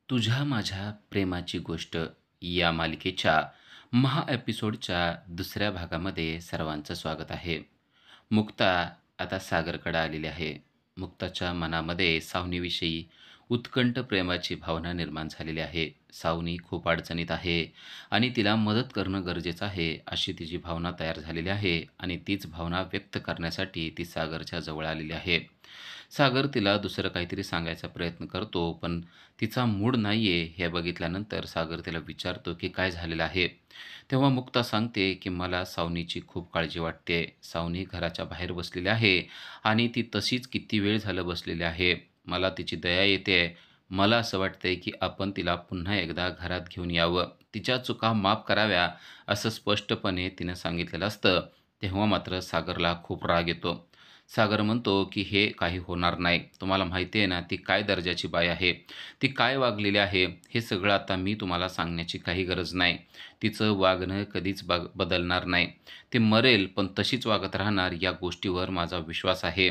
तुझ्या माझ्या प्रेमाची गोष्ट या मालिकेच्या महा एपिसोडच्या दुसऱ्या भागामध्ये सर्वांचं स्वागत आहे. मुक्ता आता सागरकडे आलेली आहे. मुक्ताच्या मनामध्ये सावनीविषयी उत्कंठ प्रेमाची भावना निर्माण झालेली आहे. सावनी खूप अडचणीत आहे आणि तिला मदत करणं गरजेचं आहे, अशी तिची भावना तयार झालेली आहे आणि तीच भावना व्यक्त करण्यासाठी ती सागरच्या जवळ आलेली आहे. सागर तिला दुसरं काहीतरी सांगायचा प्रयत्न करतो, पण तिचा मूड नाहीये हे बघितल्यानंतर सागर तिला विचारतो की काय झालेलं आहे. तेव्हा मुक्ता सांगते की मला सावनीची खूप काळजी वाटते. सावनी घराच्या बाहेर बसलेली आहे आणि ती तशीच किती वेळ झालं बसलेली आहे. मला तिची दया येते. मला असं वाटतंय की आपण तिला पुन्हा एकदा घरात घेऊन यावं. तिच्या चुका माफ कराव्या असं स्पष्टपणे तिनं सांगितलेलं असतं. तेव्हा मात्र सागरला खूप राग येतो. सागर म्हणतो की हे काही होणार नाही. तुम्हाला माहिती आहे ना ती काय दर्जाची बाई आहे. ती काय वागलेली आहे हे सगळं आता मी तुम्हाला सांगण्याची काही गरज नाही. तिचं वागणं कधीच बदलणार नाही. ती मरेल पण तशीच वागत राहणार या गोष्टीवर माझा विश्वास आहे.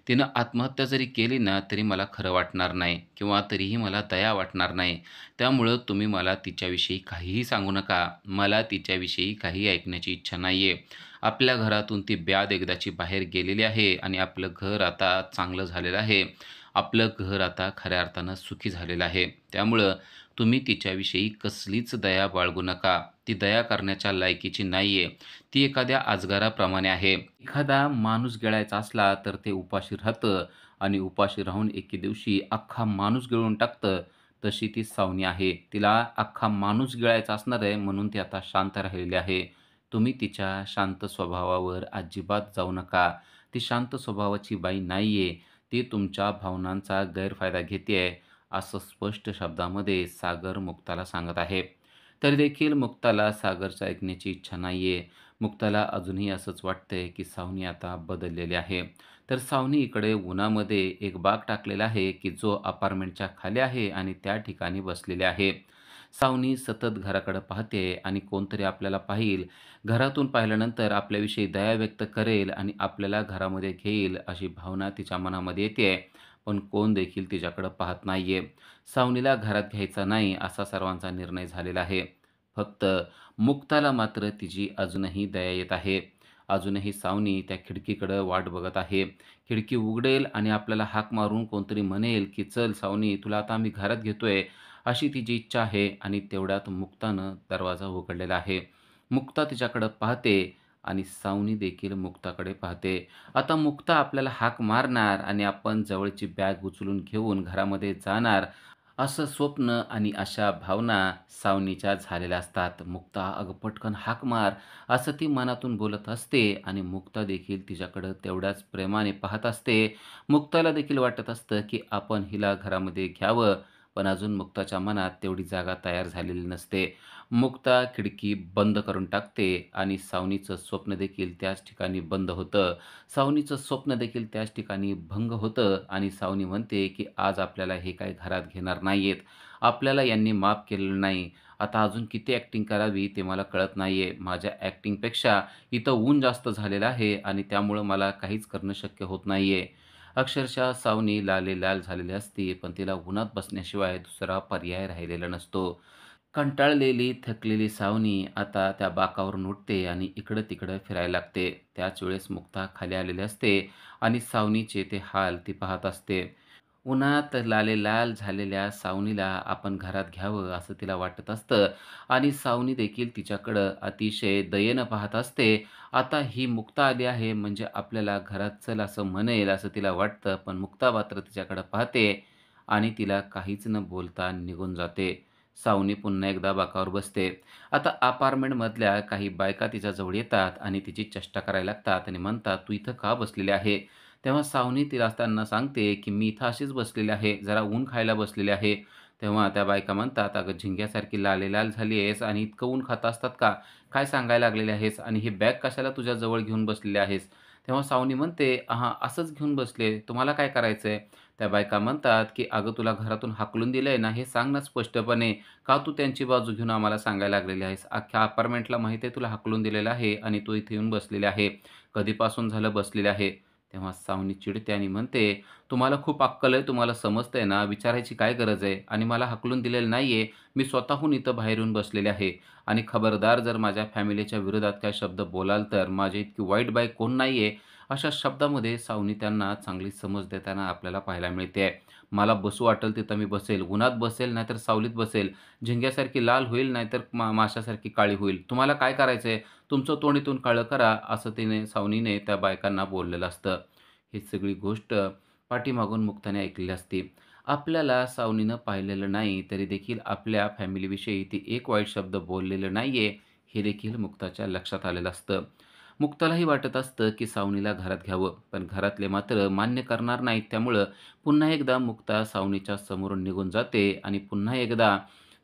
तिनं आत्महत्या जरी केली ना तरी मला खरं वाटणार नाही किंवा तरीही मला दया वाटणार नाही. त्यामुळं तुम्ही मला तिच्याविषयी काहीही सांगू नका. मला तिच्याविषयी काही ऐकण्याची इच्छा नाही आहे. आपल्या घरातून ती ब्याद एकदाची बाहेर गेलेली आहे आणि आपलं घर आता चांगलं झालेलं आहे. आपलं घर आता खऱ्या अर्थानं सुखी झालेलं आहे. त्यामुळं तुम्ही तिच्याविषयी कसलीच दया बाळगू नका. ती दया करण्याच्या लायकीची नाहीये. ती एखाद्या अजगराप्रमाणे आहे. एखादा माणूस गिळायचा असला तर ते उपाशी राहतं आणि उपाशी राहून एके दिवशी अख्खा माणूस गिळून टाकतं. तशी ती सावनी आहे. तिला अख्खा माणूस गिळायचा असणार आहे म्हणून ती आता शांत राहिलेली आहे. तुम्ही तिच्या शांत स्वभावावर अजिबात जाऊ नका. ती शांत स्वभावाची बाई नाहीये. ती तुमच्या भावनांचा गैरफायदा घेतेय, असं स्पष्ट शब्दामध्ये सागर मुक्ताला सांगत आहे. तरी देखील मुक्ताला सागरचं ऐकण्याची इच्छा नाहीये. मुक्ताला अजूनही असंच वाटतंय, की सावनी आता बदललेली आहे. तर सावनी इकडे उन्हामध्ये एक बाग टाकलेला आहे, की जो अपार्टमेंटच्या खाली आहे आणि त्या ठिकाणी बसलेली आहे. सावनी सतत घराकडे पाहते आणि कोणतरी आपल्याला पाहील. घरातून पाहिल्यानंतर आपल्याविषयी दया व्यक्त करेल आणि आपल्याला घरामध्ये घेईल अशी भावना तिच्या मनामध्ये येते. पण कोण देखील तिच्याकडे पाहत नाहीये. सावनीला घरात घ्यायचा नाही असा सर्वांचा निर्णय झालेला आहे. फक्त मुक्ताला मात्र तिची अजूनही दया येत आहे. अजूनही सावनी त्या खिडकीकडे वाट बघत आहे. खिडकी उघडेल आणि आपल्याला हाक मारून कोणतरी म्हणेल, की "चल सावनी, तुला आता आम्ही घरात घेतोय." अशी तिची इच्छा आहे आणि तेवढ्यात मुक्तानं दरवाजा उघडलेला आहे. मुक्ता तिच्याकडे पाहते आणि सावनी देखील मुक्ताकडे पाहते. आता मुक्ता आपल्याला हाक मारणार आणि आपण जवळची बॅग उचलून घेऊन घरामध्ये जाणार, असं स्वप्न आणि अशा भावना सावनीच्या झालेल्या असतात. मुक्ता "अगं पटकन हाक मार" असं ती मनातून बोलत असते आणि मुक्ता देखील तिच्याकडं तेवढ्याच प्रेमाने पाहत असते. मुक्ताला देखील वाटत असतं, की आपण हिला घरामध्ये घ्यावं, पण अजून मुक्ताच्या मनात तेवढी जागा तयार झालेली नसते. मुक्ता खिडकी बंद करून टाकते आणि सावनीचं स्वप्न देखील त्याच ठिकाणी बंद होतं. सावनीचं स्वप्न देखील त्याच ठिकाणी भंग होतं आणि सावनी म्हणते, की आज आपल्याला हे काही घरात घेणार नाहीयेत. आपल्याला यांनी माफ केलेलं नाही. आता अजून किती ॲक्टिंग करावी ते मला कळत नाहीये. माझ्या ॲक्टिंगपेक्षा इथं ऊन जास्त झालेलं आहे आणि त्यामुळं मला काहीच करणं शक्य होत नाहीये. अक्षरशः सावनी लालेलाल झालेली असते, पण तिला उन्हात बसण्याशिवाय दुसरा पर्याय राहिलेला नसतो. कंटाळलेली, थकलेली सावनी आता त्या बाकावरून उठते आणि इकडं-तिकडं फिरायला लागते. त्याच वेळेस मुक्ता खाली आलेली असते आणि सावनीचे ते हाल ती पाहत असते. उन्हात लालेलाल झालेल्या सावनीला आपण घरात घ्यावं असं तिला वाटत असतं आणि सावनी देखील तिच्याकडं अतिशय दयेनं पाहत असते. आता ही मुक्ता आली आहे म्हणजे आपल्याला घरात चल असं म्हणेल असं तिला वाटतं. पण मुक्ता मात्र तिच्याकडं पाहते आणि तिला काहीच न बोलता निघून जाते. सावनी पुन्हा एकदा बाकावर बसते. आता अपार्टमेंटमधल्या काही बायका तिच्याजवळ येतात आणि तिची चेष्टा करायला लागतात आणि म्हणतात, "तू इथं का बसलेली आहे?" तेव्हा सावनी तिला त्यांना सांगते, की "मी इथं अशीच बसलेली आहे, जरा ऊन खायला बसलेली आहे." तेव्हा त्या बायका म्हणतात, "अगं झिंग्यासारखी लालेलाल झाली आहेस आणि इतकं ऊन खात असतात का? काय सांगायला लागलेली आहेस आणि ही बॅग कशाला तुझ्या जवळ घेऊन बसलेली आहेस?" तेव्हा सावनी म्हणते, "हां, असंच घेऊन बसले. तुम्हाला काय करायचंय?" त्या बायका म्हणतात, की "अगं तुला घरातून हाकलून दिलंय ना, हे सांग ना स्पष्टपणे. का तू त्यांची बाजू घेऊन आम्हाला सांगायला लागलेली आहेस? अख्ख्या अपार्टमेंटला माहीत आहे तुला हाकलून दिलेलं आहे आणि तू इथे येऊन बसलेली आहे. कधीपासून झालं बसलेली आहे. तेव्हा सावनी चिडते आणि म्हणते, "तुम्हाला खूप अक्कल आहे, तुम्हाला समजतंय ना, विचारायची काय गरज आहे? आणि मला हाकलून दिलेलं नाहीये. मी स्वतःहून इथं बाहेर येऊन बसलेले आहे आणि खबरदार जर माझ्या फॅमिलीच्या विरोधात काही शब्द बोलाल तर माझी इतकी वाईट बाई कोण नाहीये." अशा शब्दामध्ये सावनी त्यांना चांगली समज देताना आपल्याला पाहायला मिळते. मला बसू वाटेल तिथं मी बसेल, उन्हात बसेल नाहीतर सावलीत बसेल, झिंग्यासारखी लाल होईल नाहीतर माशासारखी काळी होईल. तुम्हाला काय करायचंय? तुमचं तोंड इथून काळं करा, असं सावनीने त्या बायकांना बोललेलं असतं. ही सगळी गोष्ट पाठीमागून मुक्ताने ऐकलेली असते. आपल्याला सावनीनं पाहिलेलं नाही, तरी देखील आपल्या फॅमिलीविषयी ती एक वाईट शब्द बोललेलं नाहीये, हे देखील मुक्ताच्या लक्षात आलेलं असतं. मुक्तालाही वाटत असतं, की सावनीला घरात घ्यावं, पण घरातले मात्र मान्य करणार नाहीत. त्यामुळं पुन्हा एकदा मुक्ता सावनीच्या समोरून निघून जाते आणि पुन्हा एकदा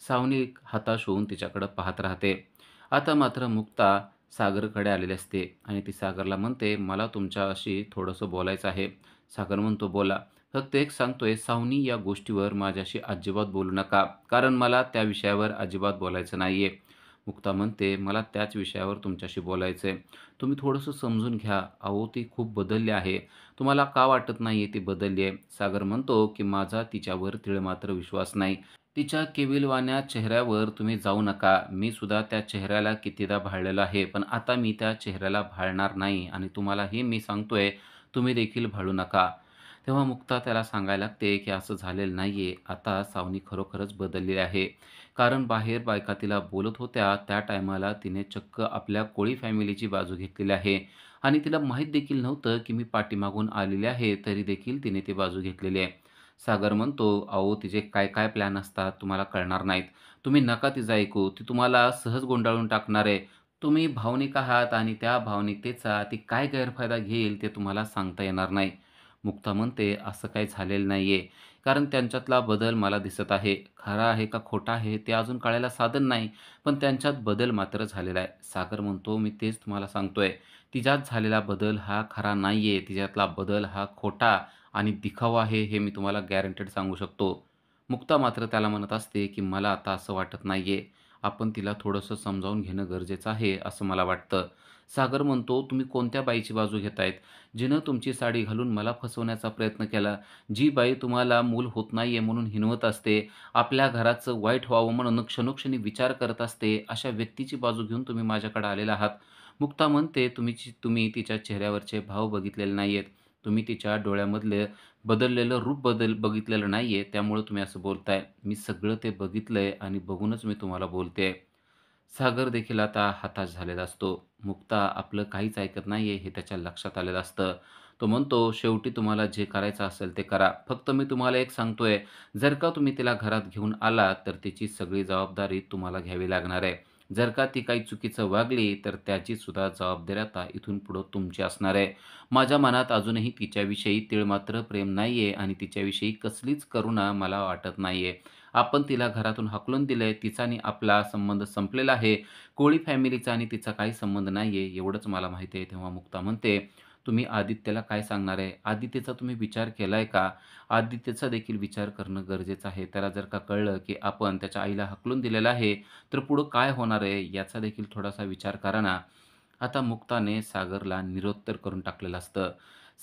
सावनी हताश होऊन तिच्याकडं पाहत राहते. आता मात्र मुक्ता सागरकडे आलेली असते आणि ती सागरला म्हणते, "मला तुमच्याशी थोडंसं बोलायचं आहे." सागर म्हणतो, "बोला." फक्त एक सांगतोय, "सावनी या गोष्टीवर माझ्याशी अजिबात बोलू नका, कारण मला त्या विषयावर अजिबात बोलायचं नाहीये." मुक्ता म्हणते, "मला त्याच विषयावर तुमच्याशी बोलायचंय. तुम्ही थोडंसं समजून घ्या. अहो, ती खूप बदलली आहे. तुम्हाला का वाटत नाहीये ती बदलली आहे?" सागर म्हणतो, की "माझा तिच्यावर तीळमात्र विश्वास नाही. तिच्या केविलवाण्या चेहऱ्यावर तुम्ही जाऊ नका. मी सुद्धा त्या चेहऱ्याला कितीदा भाळलेलं आहे. पण आता मी त्या चेहऱ्याला भाळणार नाही आणि तुम्हालाही मी सांगतोय, तुम्ही देखील भाळू नका." तेव्हा मुक्ता त्याला सांगायला लागते, की "असं झालेलं नाहीये. आता सावनी खरोखरच बदललेली आहे. कारण बाहेर बायका तिला बोलत होत्या, त्या टायमाला तिने चक्क आपल्या कोळी फॅमिलीची बाजू घेतलेली आहे आणि तिला माहीत देखील नव्हतं, की मी पाठीमागून आलेले आहे, तरी देखील तिने ती बाजू घेतलेली आहे." सागर म्हणतो, "अहो, तिचे काय-काय प्लॅन असतात तुम्हाला कळणार नाहीत. तुम्ही नका तिचं ऐकू. ती तुम्हाला सहज गुंडाळून टाकणार आहे. तुम्ही भावनिक आहात आणि त्या भावनिकतेचा ती काय गैरफायदा घेईल ते तुम्हाला सांगता येणार नाही." मुक्ता म्हणते, "असं काही झालेलं नाहीये. कारण त्यांच्यातला बदल मला दिसत आहे. खरा आहे का खोटा आहे ते अजून कळायला साधन नाही, पण त्यांच्यात बदल मात्र झालेला आहे." सागर म्हणतो, "मी तेच तुम्हाला सांगतोय. तिच्यात झालेला बदल हा खरा नाहीये. तिच्यातला बदल हा खोटा आणि दिखावा आहे, हे मी तुम्हाला गॅरंटेड सांगू शकतो." मुक्ता मात्र त्याला म्हणत असते, की "मला आता असं वाटत नाहीये. आपण तिला थोडंसं समजावून घेणं गरजेचं आहे, असं मला वाटतं." सागर म्हणतो, "तुम्ही कोणत्या बाईची बाजू घेतायत? जिनं तुमची साडी घालून मला फसवण्याचा प्रयत्न केला, जी बाई तुम्हाला मूल होत नाहीये म्हणून हिणवत असते, आपल्या घराचं वाईट व्हावं म्हणून क्षणोक्षणी विचार करत असते, अशा व्यक्तीची बाजू घेऊन तुम्ही माझ्याकडे आलेला आहात." मुक्ता म्हणते, तुम्ही तिच्या चेहऱ्यावरचे भाव बघितलेले नाहीयेत. तुम्ही तिच्या डोळ्यामधले बदललेलं रूप बघितलेलं नाहीये, त्यामुळं तुम्ही असं बोलताय. मी सगळं ते बघितलंय आणि बघूनच मी तुम्हाला बोलतेय." सागर देखील आता हताश झालेला असतो. मुक्ता आपलं काहीच ऐकत नाहीये हे त्याच्या लक्षात आलेलं असतं. तो म्हणतो, "शेवटी तुम्हाला जे करायचं असेल ते करा. फक्त मी तुम्हाला एक सांगतोय, जर का तुम्ही तिला घरात घेऊन आलात, तर तिची सगळी जबाबदारी तुम्हाला घ्यावी लागणार आहे. जर का ती काही चुकीचं वागली, तर त्याची सुद्धा जबाबदारी आता इथून पुढं तुमची असणार आहे. माझ्या मनात अजूनही तिच्याविषयी तीळमात्र प्रेम नाहीये आणि तिच्याविषयी कसलीच करुणा मला वाटत नाहीये. आपण तिला घरातून हाकलून दिलंय. तिचा आणि आपला संबंध संपलेला आहे. कोळी फॅमिलीचा आणि तिचा काही संबंध नाहीये, एवढंच मला माहिती आहे." तेव्हा मुक्ता म्हणते, "तुम्ही आदित्यला काय सांगणार आहे? आदित्यचा तुम्ही विचार केलाय का? आदित्यचा देखील विचार करणं गरजेचं आहे. त्याला जर का कळलं, की आपण त्याच्या आईला हाकलून दिलेलं आहे, तर पुढं काय होणार आहे, याचा देखील थोडासा विचार करा ना." आता मुक्ताने सागरला निरुत्तर करून टाकलेलं असतं.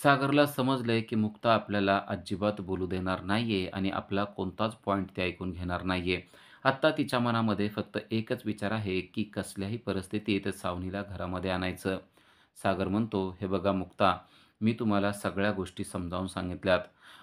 सागरला समजलंय, की मुक्ता आपल्याला अजिबात बोलू देणार नाहीये आणि आपला कोणताच पॉइंट ती ऐकून घेणार नाहीये. आत्ता तिच्या मनामध्ये फक्त एकच विचार आहे, की कसल्याही परिस्थितीत सावनीला घरामध्ये आणायचं. सागर म्हणतो, "हे बघा मुक्ता, मी तुम्हाला सगळ्या गोष्टी समजावून सांगितल्यात.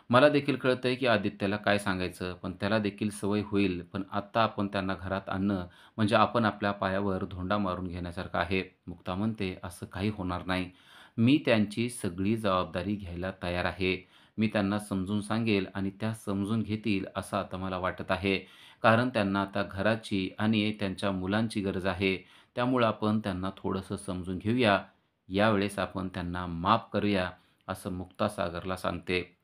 मला देखील कळतंय, की आदित्यला काय सांगायचं, पण त्याला देखील सवय होईल. पण आत्ता आपण त्यांना घरात आणणं म्हणजे आपण आपल्या पायावर धोंडा मारून घेण्यासारखं आहे." मुक्ता म्हणते, "असं काही होणार नाही. मी त्यांची सगळी जबाबदारी घ्यायला तयार आहे. मी त्यांना समजून सांगेल आणि त्या समजून घेतील असं आता मला वाटत आहे. कारण त्यांना आता घराची आणि त्यांच्या मुलांची गरज आहे. त्यामुळं आपण त्यांना थोडंसं समजून घेऊया. यावेळेस आपण त्यांना माफ करूया." असं मुक्ता सागरला सांगते.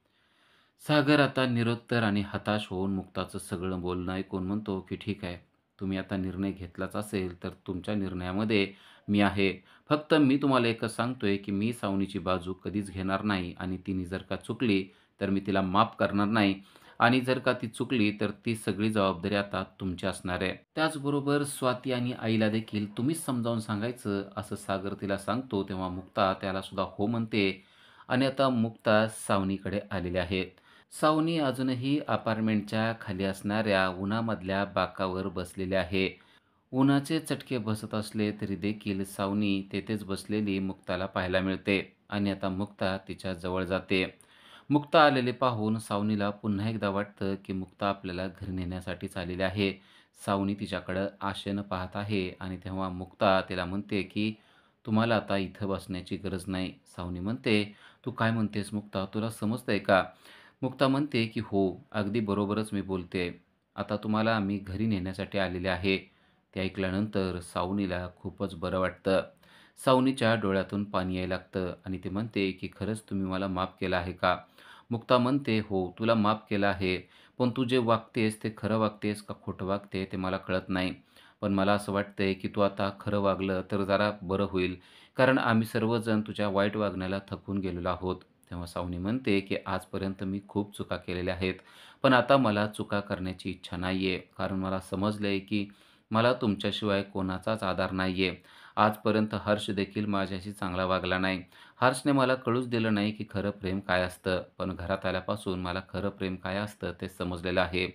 सागर आता निरुत्तर आणि हताश होऊन मुक्ताचं सगळं बोलणं ऐकून म्हणतो, की "ठीक आहे, तुम्ही आता निर्णय घेतलाच असेल, तर तुमच्या निर्णयामध्ये मी आहे. फक्त मी तुम्हाला एकच सांगतोय, की मी सावनीची बाजू कधीच घेणार नाही आणि तिने जर का चुकली, तर मी तिला माफ करणार नाही आणि जर का ती चुकली, तर ती सगळी जबाबदारी आता तुमची असणार आहे. त्याचबरोबर स्वाती आणि आईला देखील तुम्हीच समजावून सांगायचं." असं सागर तिला सांगतो. तेव्हा मुक्ता त्याला सुद्धा हो म्हणते आणि आता मुक्ता सावनीकडे आलेले आहेत. सावनी अजूनही अपार्टमेंटच्या खाली असणाऱ्या उन्हामधल्या बाकावर बसलेली आहे. उन्हाचे चटके बसत असले तरी देखील सावनी तेथेच बसलेली मुक्ताला पाहायला मिळते आणि आता मुक्ता तिच्या जवळ जाते. मुक्ता आलेले पाहून सावनीला पुन्हा एकदा वाटतं की मुक्ता आपल्याला घरी नेण्यासाठीच आलेली आहे. सावनी तिच्याकडं आशेनं पाहत आहे आणि तेव्हा मुक्ता तिला म्हणते की तुम्हाला आता इथं बसण्याची गरज नाही. सावनी म्हणते, "तू काय म्हणतेस मुक्ता? तुला समजतंय का?" मुक्ता म्हणते की "हो, अगदी बरोबरच मी बोलतेय. आता तुम्हाला मी घरी नेण्यासाठी आलेले आहे." ते ऐकल्यानंतर सावनीला खूपच बरं वाटतं. सावनीच्या डोळ्यातून पाणी यायला लागतं आणि ती म्हणते की "खरंच तुम्ही मला माफ केलं आहे का?" मुक्ता म्हणते, "हो, तुला माफ केलं आहे. पण तू जे वागतेस ते खरं वागतेस का खोटं वागते ते मला कळत नाही. पण मला असं वाटतंय की तू आता खरं वागलं तर जरा बरं होईल. कारण आम्ही सर्वजण तुझ्या वाईट वागण्याला थकून गेलेलो आहोत." तेव्हा सावनी म्हणते की "आजपर्यंत मी खूप चुका केलेल्या आहेत. पण आता मला चुका करण्याची इच्छा नाहीये. कारण मला समजलंय की मला तुमच्याशिवाय कोणाचाच आधार नाहीये. आजपर्यंत हर्ष देखील माझ्याशी चांगला वागला नाही. हर्षने मला कळूच दिलं नाही की खरं प्रेम काय असतं. पण घरात आल्यापासून मला खरं प्रेम काय असतं ते समजलेलं आहे.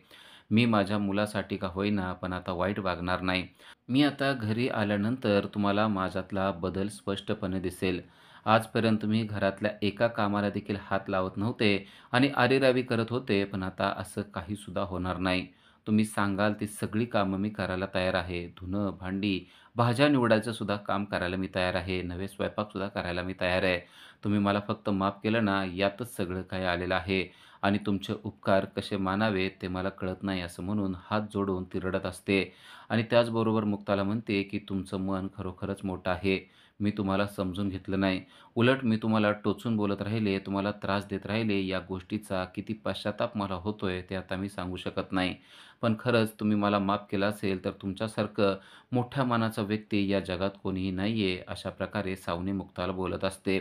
मी माझ्या मुलासाठी का होईना पण आता वाईट वागणार नाही. मी आता घरी आल्यानंतर तुम्हाला माझ्यातला बदल स्पष्टपणे दिसेल. आजपर्यंत मी घरातल्या एका कामाला देखील हात लावत नव्हते आणि अरेरावी करत होते, पण आता असं काहीसुद्धा होणार नाही. तुम्ही सांगाल ती सगळी कामं मी करायला तयार आहे. धुणं, भांडी, भाज्या निवडायचं सुद्धा काम करायला मी तयार आहे. नवे स्वयंपाकसुद्धा करायला मी तयार आहे. तुम्ही मला फक्त माफ केलं ना, यातच सगळं काही आलेलं आहे आणि तुमचे उपकार कसे मानावेत ते मला कळत नाही." असं म्हणून हात जोडून ती रडत असते आणि त्याचबरोबर मुक्ताला म्हणते की "तुमचं मन खरोखरच मोठं आहे. मी तुम्हाला समजून घेतलं नाही. उलट मी तुम्हाला टोचून बोलत राहिले, तुम्हाला त्रास देत राहिले. या गोष्टीचा किती पश्चाताप मला होतोय ते आता मी सांगू शकत नाही. पण खरंच तुम्ही मला माफ केलं असेल तर तुमच्यासारखं मोठ्या मनाचा व्यक्ती या जगात कोणीही नाहीये." अशा प्रकारे सावनी मुक्ताला बोलत असते.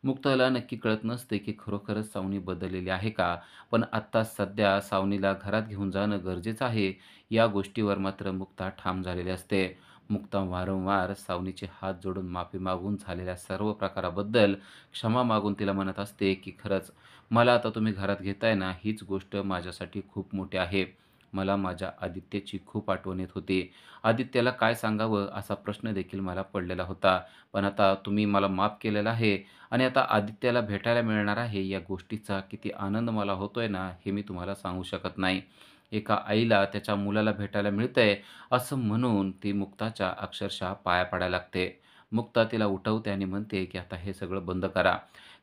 मुक्ताला नक्की कळत नसते की खरोखरच सावनी बदललेली आहे का? पण आत्ता सध्या सावनीला घरात घेऊन जाणं गरजेचं आहे, या गोष्टीवर मात्र मुक्ता ठाम झालेली असते. मुक्ता वारंवार सावनीचे हात जोडून माफी मागून झालेल्या सर्व प्रकाराबद्दल क्षमा मागून तिला म्हणत असते की "खरंच मला आता तुम्ही घरात घेताय ना, हीच गोष्ट माझ्यासाठी खूप मोठी आहे. मला माझ्या आदित्यची खूप आठवण येत होती. आदित्यला काय सांगावं असा प्रश्न देखील मला पडलेला होता. पण आता तुम्ही मला माफ केलेलं आहे आणि आता आदित्यला भेटायला मिळणार आहे, या गोष्टीचा किती आनंद मला होतोय ना, हे मी तुम्हाला सांगू शकत नाही." एका आईला त्याच्या मुलाला भेटायला मिळतंय असं म्हणून ती मुक्ताच्या अक्षरशः पाया पडायला लागते. मुक्ता तिला उठवते आणि म्हणते की "आता हे सगळं बंद करा.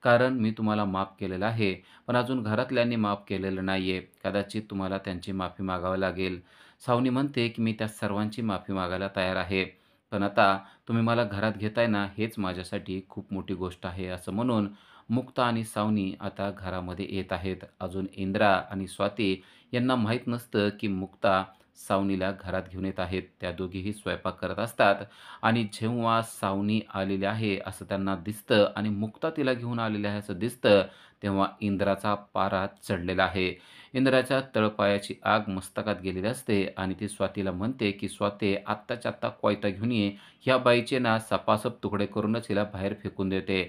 कारण मी तुम्हाला माफ केलेलं आहे, पण अजून घरातल्यांनी माफ केलेलं नाहीये. कदाचित तुम्हाला त्यांची माफी मागावी लागेल." सावनी म्हणते की "मी त्या सर्वांची माफी मागायला तयार आहे. पण आता तुम्ही मला घरात घेताय ना, हेच माझ्यासाठी खूप मोठी गोष्ट आहे." असं म्हणून मुक्ता आणि सावनी आता घरामध्ये येत आहेत. अजून इंद्रा आणि स्वाती यांना माहीत नसतं की मुक्ता सावनीला घरात घेऊन येत आहेत. त्या दोघीही स्वयंपाक करत असतात आणि जेव्हा सावनी आलेली आहे असं त्यांना दिसतं आणि मुक्ता तिला घेऊन आलेली आहे असं दिसतं, तेव्हा इंद्राचा पारा चढलेला आहे. इंद्राच्या तळपायाची आग मस्तकात गेलेली असते आणि ती स्वातीला म्हणते की "स्वाते, आत्ताच्या आत्ता कोयता घेऊन ये. ह्या बाईचे ना सपासप तुकडे करूनच हिला बाहेर फेकून देते."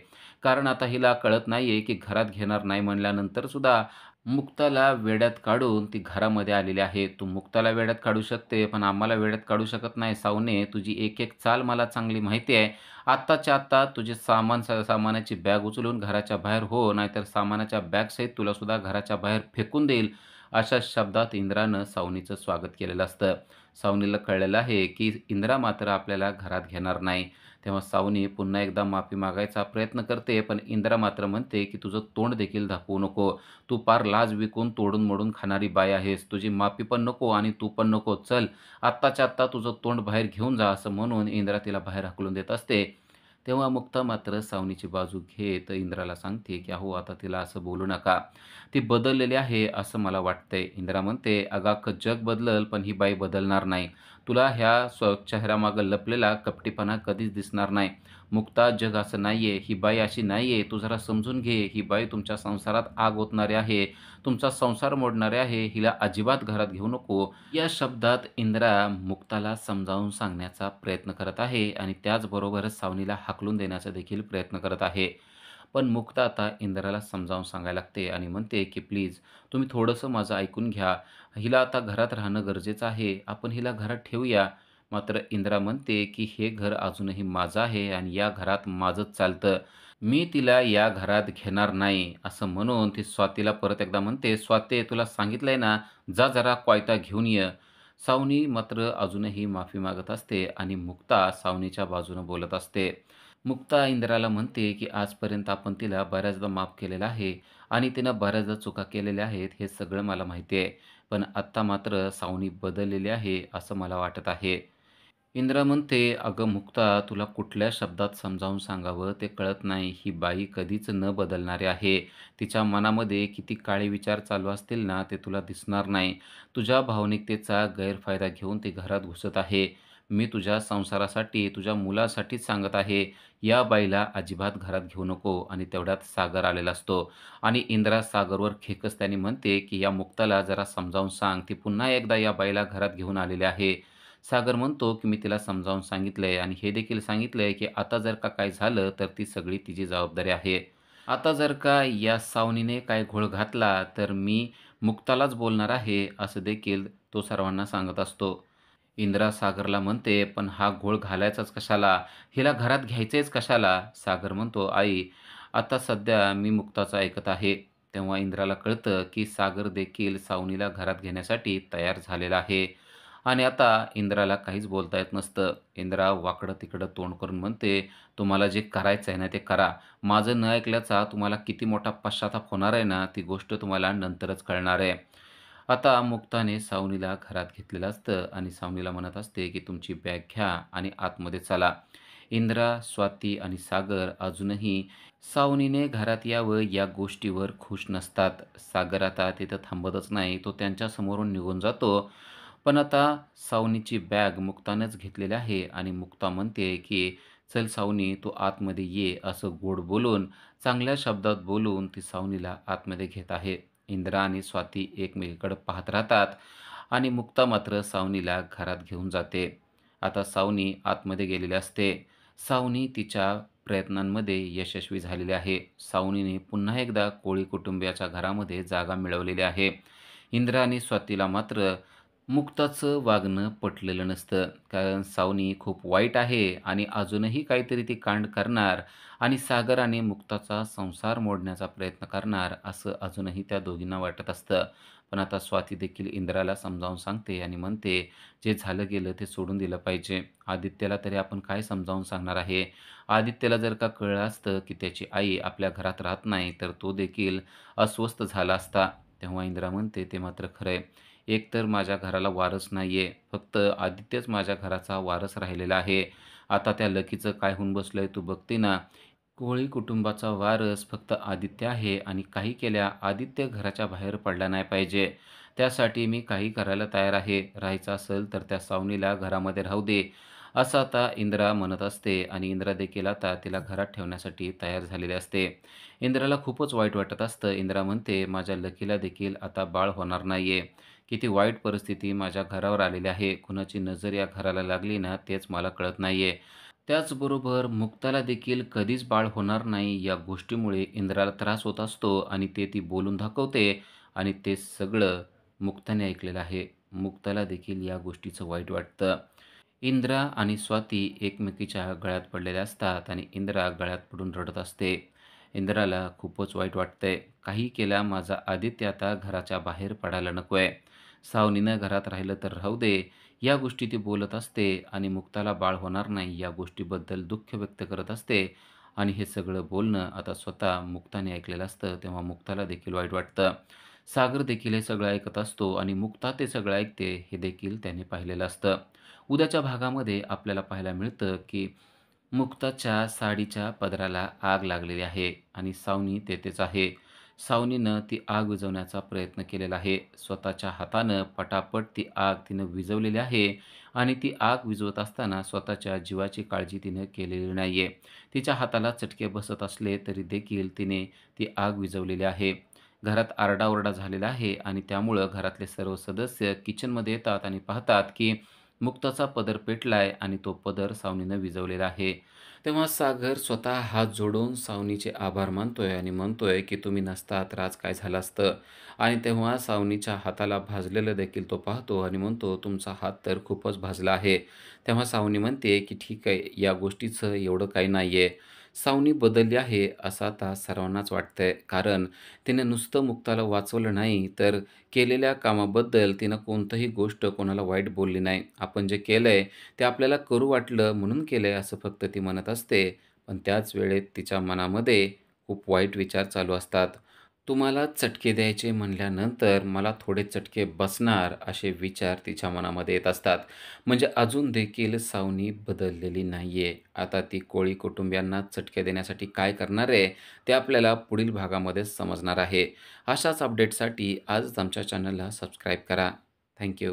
कारण आता हिला कळत नाहीये की घरात घेणार नाही म्हणल्यानंतर सुद्धा मुक्ताला वेड्यात काढून ती घरामध्ये आलेली आहे. "तू मुक्ताला वेड्यात काढू शकते, पण आम्हाला वेड्यात काढू शकत नाही. सावने, तुझी एक-एक चाल मला चांगली माहिती आहे. आत्ताच्या आत्ता तुझे सामानाची बॅग उचलून घराच्या बाहेर हो, नाहीतर सामानाच्या बॅगसहित तुला सुद्धा घराच्या बाहेर फेकून देईल." अशा शब्दात इंद्रानं सावनीचं स्वागत केलेलं असतं. सावनीला कळलेलं आहे की इंद्रा मात्र आपल्याला घरात घेणार नाही. तेव्हा सावनी पुन्हा एकदा माफी मागायचा प्रयत्न करते, पण इंद्रा मात्र म्हणते की "तुझं तोंड देखील दाखवू नको. तू पार लाज विकून तोडून-मोडून खाणारी बाई आहेस. तुझी माफी पण नको आणि तू पण नको. चल, आत्ताच्या आत्ता तुझं तोंड बाहेर घेऊन जा." असं म्हणून इंद्रा तिला बाहेर हाकलून देत असते. तेव्हा मुक्ता मात्र सावनीची बाजू घेत इंद्राला सांगते की "अहो, आता तिला असं बोलू नका. ती बदललेली आहे असं मला वाटतंय." इंद्रा म्हणते, "अगं, अख्खं जग बदलल पण ही बाई बदलणार नाही. तुला ह्या चेहऱ्यामागं लपलेला कपटीपणा कधीच दिसणार नाही. मुक्ता, जग असं नाहीये. ही बाई अशी नाहीये. तू जरा समजून घे. ही बाई तुमच्या संसारात आग ओतणारी आहे. तुमचा संसार मोडणारे आहे. हिला अजिबात घरात घेऊ नको." या शब्दात इंद्रा मुक्ताला समजावून सांगण्याचा प्रयत्न करत आहे आणि त्याचबरोबर सावनीला हाकलून देण्याचा देखील प्रयत्न करत आहे. पण मुक्ता आता इंदिराला समजावून सांगायला लागते आणि म्हणते, की "प्लीज तुम्ही थोडंसं माझं ऐकून घ्या. हिला आता घरात राहणं गरजेचं आहे. आपण हिला घरात ठेवूया." मात्र इंदिरा म्हणते, की "हे घर अजूनही माझं आहे आणि या घरात माझंच चालतं. मी तिला या घरात घेणार नाही." असं म्हणून ती स्वातीला परत एकदा म्हणते, "स्वाती तुला सांगितलंय ना, जा जरा कोयता घेऊन ये." सावनी मात्र अजूनही माफी मागत असते आणि मुक्ता सावनीच्या बाजूनं बोलत असते. मुक्ता इंदिराला म्हणते, की "आजपर्यंत आपण तिला बऱ्याचदा माफ केलेलं आहे आणि तिनं बऱ्याचदा चुका केलेल्या आहेत, हे सगळं मला माहिती आहे. पण आत्ता मात्र सावनी बदललेली आहे, असं मला वाटत आहे." इंदिरा म्हणते, "अगं मुक्ता, तुला कुठल्या शब्दात समजावून सांगावं ते कळत नाही. ही बाई कधीच न बदलणारी आहे. तिच्या मनामध्ये किती काळे विचार चालू असतील ना, ते तुला दिसणार नाही. तुझ्या भावनिकतेचा गैरफायदा घेऊन ती घरात घुसत आहे. मी तुझ्या संसारासाठी, तुझ्या मुलासाठीच सांगत आहे. या बाईला अजिबात घरात घेऊ नको." आणि तेवढ्यात सागर आलेला असतो आणि इंदिरा सागरवर खेकसत्याने म्हणते, की "या मुक्ताला जरा समजावून सांग. ती पुन्हा एकदा या बाईला घरात घेऊन आलेली आहे." सागर म्हणतो, की "मी तिला समजावून सांगितलंय आणि हे देखील सांगितलंय, की आता जर का काही झालं, तर ती सगळी तिची जबाबदारी आहे. आता जर का या सावनीने काय घोळ घातला, तर मी मुक्तालाच बोलणार आहे." असं देखील तो सर्वांना सांगत असतो. इंदिरा सागरला म्हणते, "पण हा घोळ घालायचाच कशाला? हिला घरात घ्यायचंच कशाला?" सागर म्हणतो, "आई, आता सध्या मी मुक्ताचं ऐकत आहे." तेव्हा इंदिराला कळतं, की सागर देखील सावनीला घरात घेण्यासाठी तयार झालेला आहे. आणि आता इंदिराला काहीच बोलता येत नसतं. इंदिरा वाकडं-तिकडं तोंड करून म्हणते, "तुम्हाला जे करायचं आहे ना, ते करा. माझं न ऐकल्याचा तुम्हाला किती मोठा पश्चाताप होणार आहे ना, ती गोष्ट तुम्हाला नंतरच कळणार आहे." आता मुक्ताने सावनीला घरात घेतलेलं असतं आणि सावनीला म्हणत असते, की "तुमची बॅग घ्या आणि आतमध्ये चला." इंदिरा, स्वाती आणि सागर अजूनही सावनीने घरात यावं या गोष्टीवर खुश नसतात. सागर आता तिथं थांबतच नाही. तो त्यांच्यासमोरून निघून जातो. पण आता सावनीची बॅग मुक्तानंच घेतलेली आहे आणि मुक्ता म्हणते, की "चल सावनी, तू आतमध्ये ये." असं गोड बोलून, चांगल्या शब्दात बोलून ती सावनीला आतमध्ये घेत आहे. इंदिरा आणि स्वाती एकमेकींकडे पाहत राहतात आणि मुक्ता मात्र सावनीला घरात घेऊन जाते. आता सावनी आतमध्ये गेलेली असते. सावनी तिच्या प्रयत्नांमध्ये यशस्वी झालेली आहे. सावनीने पुन्हा एकदा कोळी कुटुंबियाच्या घरामध्ये जागा मिळवलेली आहे. इंदिरा आणि स्वातीला मात्र मुक्ताचं वागणं पटलेलं नसतं. कारण सावनी खूप वाईट आहे आणि अजूनही काहीतरी ती कांड करणार आणि सागर आणि मुक्ताचा संसार मोडण्याचा प्रयत्न करणार, असं अजूनही त्या दोघींना वाटत असतं. पण आता स्वाती देखील इंदिराला समजावून सांगते आणि म्हणते, "जे झालं गेलं ते सोडून दिलं पाहिजे. आदित्यला तरी आपण काय समजावून सांगणार आहे? आदित्यला जर का कळलं असतं, की त्याची आई आपल्या घरात राहत नाही, तर तो देखील अस्वस्थ झाला असता." तेव्हा इंदिरा म्हणते, "ते मात्र खरं एकतर माझ्या घराला वारस नाहीये. फक्त आदित्यच माझ्या घराचा वारस राहिलेला आहे. आता त्या लकीचं काय होऊन बसलंय तू बघते ना. कोळी कुटुंबाचा वारस फक्त आदित्य आहे आणि काही केल्या आदित्य घराच्या बाहेर पडला नाही पाहिजे. त्यासाठी मी काही करायला तयार आहे. राहायचं असेल तर त्या सावनीला घरामध्ये राहू दे." असं आता इंदिरा म्हणत असते आणि इंदिरा देखील आता तिला घरात ठेवण्यासाठी तयार झालेली असते. इंदिराला खूपच वाईट वाटत असतं. इंदिरा म्हणते, "माझ्या लकीला देखील आता बाळ होणार नाहीये. किती वाईट परिस्थिती माझ्या घरावर आलेली आहे. कुणाची नजर या घराला लागली ना, तेच मला कळत नाहीये." त्याचबरोबर मुक्ताला देखील कधीच बाळ होणार नाही या गोष्टीमुळे इंदिराला त्रास होत असतो आणि ते ती बोलून दाखवते आणि ते सगळं मुक्ताने ऐकलेलं आहे. मुक्ताला देखील या गोष्टीचं वाईट वाटतं. इंदिरा आणि स्वाती एकमेकीच्या गळ्यात पडलेल्या असतात आणि इंदिरा गळ्यात पडून रडत असते. इंदिराला खूपच वाईट वाटतंय. काही केल्या माझा आदित्य आता घराच्या बाहेर पडायला नकोय. सावनीनं घरात राहिलं तर राहू दे, या गोष्टी ती बोलत असते आणि मुक्ताला बाळ होणार नाही या गोष्टीबद्दल दुःख व्यक्त करत असते आणि हे सगळं बोलणं आता स्वतः मुक्ताने ऐकलेलं असतं. तेव्हा मुक्ताला देखील वाईट वाटतं. सागर देखील हे सगळं ऐकत असतो आणि मुक्ता ते सगळं ऐकते हे देखील त्याने पाहिलेलं असतं. उद्याच्या भागामध्ये आपल्याला पाहायला मिळतं, की मुक्ताच्या साडीच्या पदराला आग लागलेली आहे आणि सावनी तेथेच आहे. सावनीनं ती आग विझवण्याचा प्रयत्न केलेला आहे. स्वतःच्या हातानं पटापट ती आग तिनं विझवलेली आहे आणि ती आग विझवत असताना स्वतःच्या जीवाची काळजी तिनं केलेली नाहीये. तिच्या हाताला चटके बसत असले तरी देखील तिने ती आग विझवलेली आहे. घरात आरडाओरडा झालेला आहे आणि त्यामुळं घरातले सर्व सदस्य किचनमध्ये येतात आणि पाहतात, की मुक्ताचा पदर पेटलाय आणि तो पदर सावनीनं विझवलेला आहे. तेव्हा सागर स्वतः हात जोडून सावनीचे आभार मानतोय आणि म्हणतोय, की "तुम्ही नसता तर आज काय झालं असतं?" आणि तेव्हा सावनीच्या हाताला भाजलेलं देखील तो पाहतो आणि म्हणतो, "तुमचा हात तर खूपच भाजला आहे." तेव्हा सावनी म्हणते, की "ठीक आहे, या गोष्टीचं एवढं काही नाहीये." सावनी बदलली आहे असं आता सर्वांनाच वाटतंय. कारण तिने नुसतं मुक्ताला वाचवलं नाही, तर केलेल्या कामाबद्दल तिनं कोणतीही गोष्ट कोणाला वाईट बोलली नाही. आपण जे केलंय ते आपल्याला करू वाटलं म्हणून केलंय असं फक्त ती म्हणत असते. पण त्याच वेळेत तिच्या मनामध्ये खूप वाईट विचार चालू असतात. तुम्हाला चटके द्यायचे म्हणल्यानंतर मला थोडे चटके बसणार असे विचार तिच्या मनामध्ये येत असतात. म्हणजे अजून देखील सावनी बदललेली नाहीये. आता ती कोळी कुटुंबियांना चटके देण्यासाठी काय करणार आहे, ते आपल्याला पुढील भागामध्ये समजणार आहे. अशाच अपडेटसाठी आजच आमच्या चॅनलला सबस्क्राईब करा. थँक